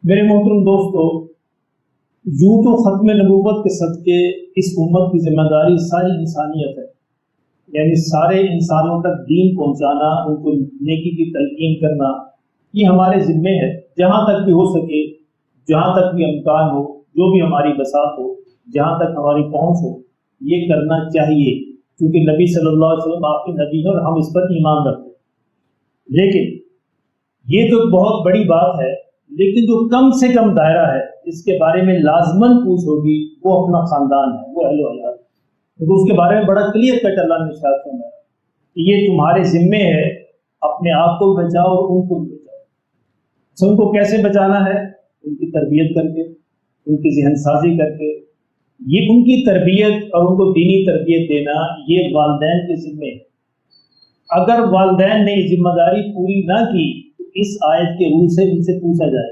मेरे मोहतरम दोस्तों, यूं तो खत्म नबूवत के सदके इस उम्मत की जिम्मेदारी सारी इंसानियत है, यानी सारे इंसानों तक दीन पहुंचाना, उनको नेकी की तलकीन करना, ये हमारे जिम्मे है। जहां तक भी हो सके, जहां तक भी इम्कान हो, जो भी हमारी बसात हो, जहां तक हमारी पहुंच हो, ये करना चाहिए, क्योंकि नबी सल्लल्लाहु अलैहि वसल्लम आपके नबी हैं और हम इस पर ईमान रखते हैं। लेकिन ये तो बहुत बड़ी बात है, लेकिन जो कम से कम दायरा है इसके बारे में लाजमन पूछ होगी, वो अपना खानदान है, वो अहलो हयात, क्योंकि उसके बारे में बड़ा क्लियर कट अल्लाह ने इरशाद फरमाया कि ये तुम्हारे जिम्मे है, अपने आप को बचाओ और उनको भी बचाओ। तो उनको कैसे बचाना है? उनकी तरबियत करके, उनकी जहन साजी करके। ये उनकी तरबियत और उनको दीनी तरबियत देना, ये वालिदैन के जिम्मे है। अगर वालिदैन ने जिम्मेदारी पूरी ना की तो इस आयत के रूल से उनसे पूछा जाए